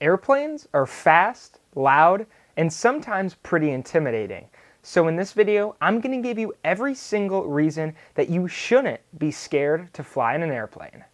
Airplanes are fast, loud, and sometimes pretty intimidating. So in this video, I'm going to give you every single reason that you shouldn't be scared to fly in an airplane.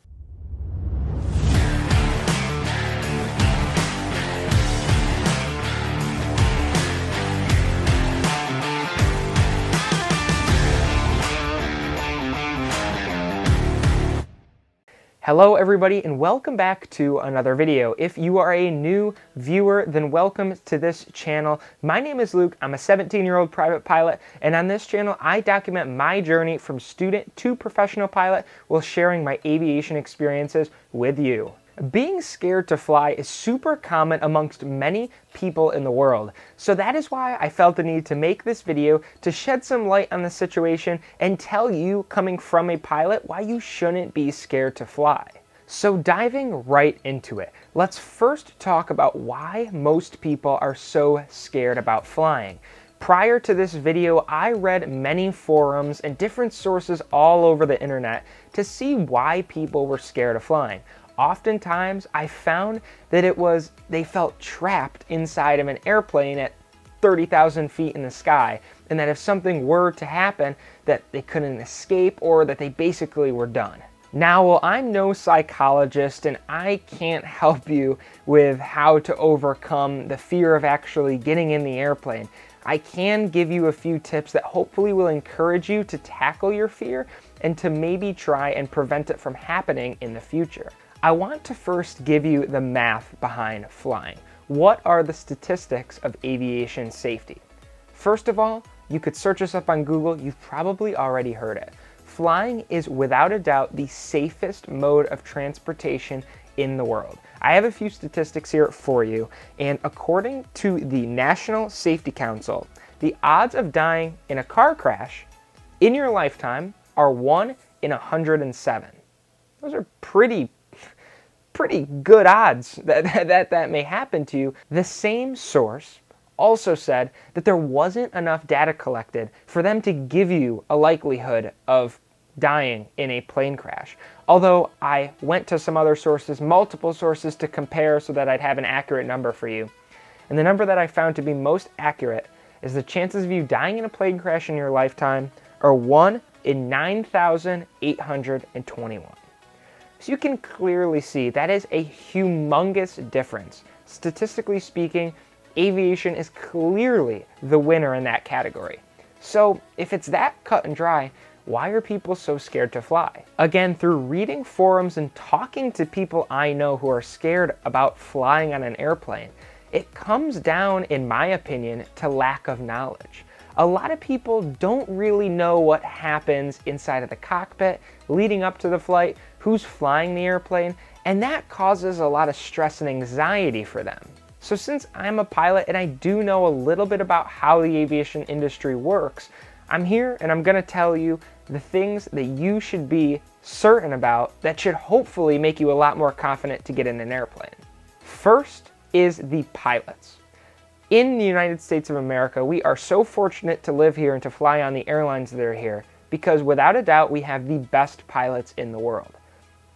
Hello everybody and welcome back to another video. If you are a new viewer, then welcome to this channel. My name is Luke, I'm a 17-year-old private pilot, and on this channel I document my journey from student to professional pilot while sharing my aviation experiences with you. Being scared to fly is super common amongst many people in the world, so that is why I felt the need to make this video to shed some light on the situation and tell you, coming from a pilot, why you shouldn't be scared to fly. So diving right into it, let's first talk about why most people are so scared about flying. Prior to this video, I read many forums and different sources all over the internet to see why people were scared of flying. Oftentimes, I found that they felt trapped inside of an airplane at 30,000 feet in the sky, and that if something were to happen, that they couldn't escape or that they basically were done. Now, while I'm no psychologist and I can't help you with how to overcome the fear of actually getting in the airplane, I can give you a few tips that hopefully will encourage you to tackle your fear and to maybe try and prevent it from happening in the future. I want to first give you the math behind flying. What are the statistics of aviation safety? First of all, you could search this up on Google, you've probably already heard it. Flying is without a doubt the safest mode of transportation in the world. I have a few statistics here for you, and according to the National Safety Council, the odds of dying in a car crash in your lifetime are 1 in 107. Those are pretty good odds that may happen to you. The same source also said that there wasn't enough data collected for them to give you a likelihood of dying in a plane crash. Although I went to some other sources, multiple sources, to compare so that I'd have an accurate number for you. And the number that I found to be most accurate is the chances of you dying in a plane crash in your lifetime are 1 in 9,821. So you can clearly see that is a humongous difference. Statistically speaking, aviation is clearly the winner in that category. So if it's that cut and dry, why are people so scared to fly? Again, through reading forums and talking to people I know who are scared about flying on an airplane, it comes down, in my opinion, to lack of knowledge. A lot of people don't really know what happens inside of the cockpit leading up to the flight, who's flying the airplane, and that causes a lot of stress and anxiety for them. So since I'm a pilot and I do know a little bit about how the aviation industry works, I'm here and I'm going to tell you the things that you should be certain about that should hopefully make you a lot more confident to get in an airplane. First is the pilots. In the United States of America, we are so fortunate to live here and to fly on the airlines that are here because without a doubt, we have the best pilots in the world.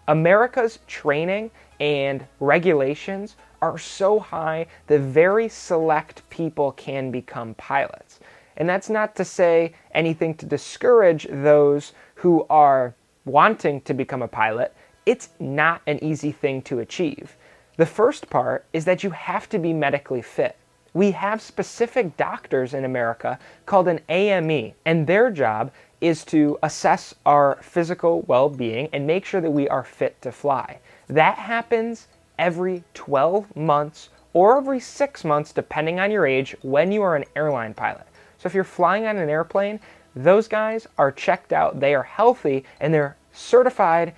America's training and regulations are so high that very select people can become pilots. And that's not to say anything to discourage those who are wanting to become a pilot. It's not an easy thing to achieve. The first part is that you have to be medically fit. We have specific doctors in America called an AME, and their job is to assess our physical well-being and make sure that we are fit to fly. That happens every 12 months or every 6 months, depending on your age, when you are an airline pilot. So if you're flying on an airplane, those guys are checked out, they are healthy, and they're certified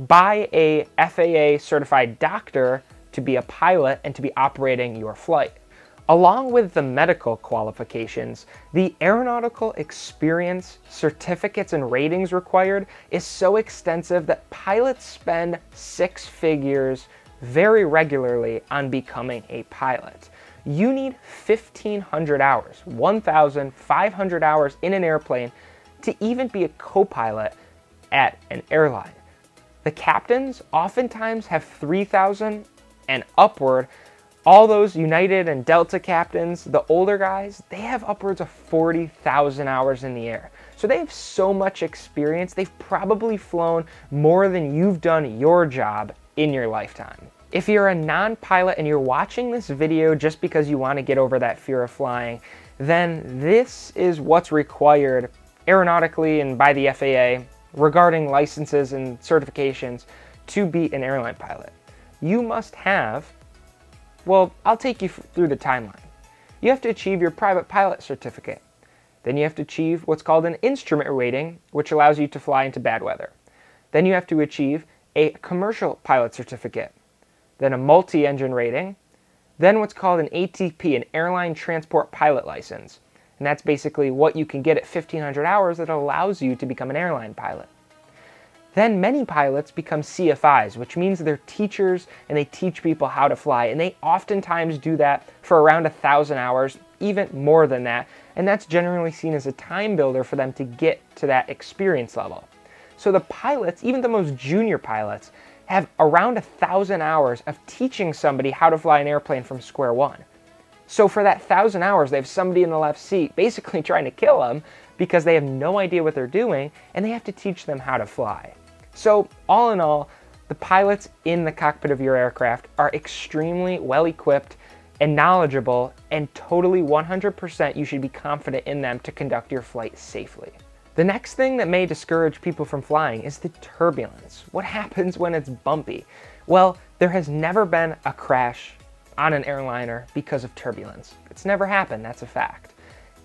by a FAA certified doctor to be a pilot and to be operating your flight. Along with the medical qualifications, the aeronautical experience, certificates, and ratings required is so extensive that pilots spend 6 figures very regularly on becoming a pilot. You need 1,500 hours, 1,500 hours in an airplane to even be a co-pilot at an airline. The captains oftentimes have 3,000 and upward, all those United and Delta captains, the older guys, they have upwards of 40,000 hours in the air. So they have so much experience, they've probably flown more than you've done your job in your lifetime. If you're a non-pilot and you're watching this video just because you want to get over that fear of flying, then this is what's required aeronautically and by the FAA regarding licenses and certifications to be an airline pilot. You must have, well, I'll take you through the timeline. You have to achieve your private pilot certificate. Then you have to achieve what's called an instrument rating, which allows you to fly into bad weather. Then you have to achieve a commercial pilot certificate. Then a multi-engine rating. Then what's called an ATP, an airline transport pilot license. And that's basically what you can get at 1,500 hours that allows you to become an airline pilot. Then many pilots become CFIs, which means they're teachers and they teach people how to fly. And they oftentimes do that for around 1,000 hours, even more than that. And that's generally seen as a time builder for them to get to that experience level. So the pilots, even the most junior pilots, have around 1,000 hours of teaching somebody how to fly an airplane from square one. So for that 1,000 hours, they have somebody in the left seat basically trying to kill them because they have no idea what they're doing and they have to teach them how to fly. So all in all, the pilots in the cockpit of your aircraft are extremely well equipped and knowledgeable, and totally 100% you should be confident in them to conduct your flight safely. The next thing that may discourage people from flying is the turbulence. What happens when it's bumpy? Well, there has never been a crash on an airliner because of turbulence. It's never happened, that's a fact.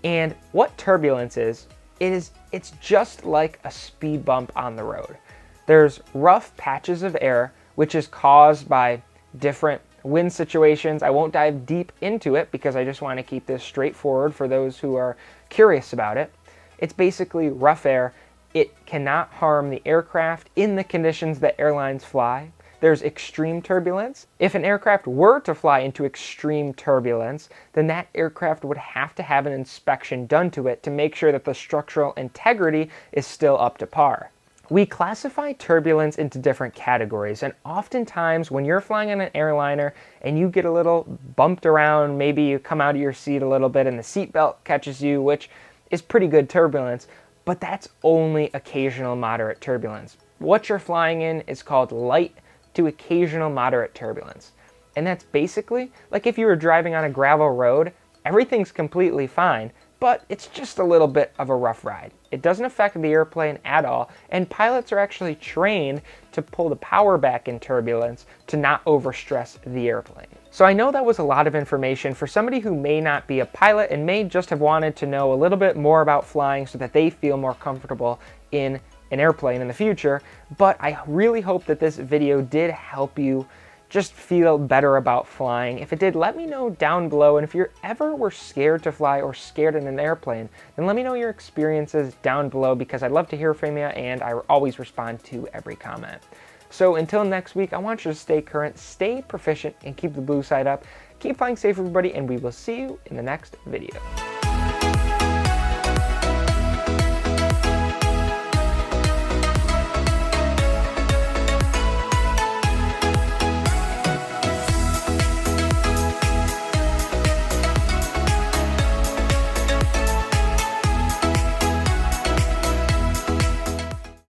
And what turbulence is, it's just like a speed bump on the road. There's rough patches of air, which is caused by different wind situations. I won't dive deep into it because I just want to keep this straightforward for those who are curious about it. It's basically rough air. It cannot harm the aircraft in the conditions that airlines fly. There's extreme turbulence. If an aircraft were to fly into extreme turbulence, then that aircraft would have to have an inspection done to it to make sure that the structural integrity is still up to par. We classify turbulence into different categories, and oftentimes when you're flying on an airliner and you get a little bumped around, maybe you come out of your seat a little bit and the seatbelt catches you, which is pretty good turbulence, but that's only occasional moderate turbulence. What you're flying in is called light to occasional moderate turbulence. And that's basically like if you were driving on a gravel road, everything's completely fine, but it's just a little bit of a rough ride. It doesn't affect the airplane at all, and pilots are actually trained to pull the power back in turbulence to not overstress the airplane. So I know that was a lot of information for somebody who may not be a pilot and may just have wanted to know a little bit more about flying so that they feel more comfortable in an airplane in the future, but I really hope that this video did help you just feel better about flying. If it did, let me know down below, and if you ever were scared to fly or scared in an airplane, then let me know your experiences down below because I'd love to hear from you, and I always respond to every comment. So until next week, I want you to stay current, stay proficient, and keep the blue side up. Keep flying safe, everybody, and we will see you in the next video.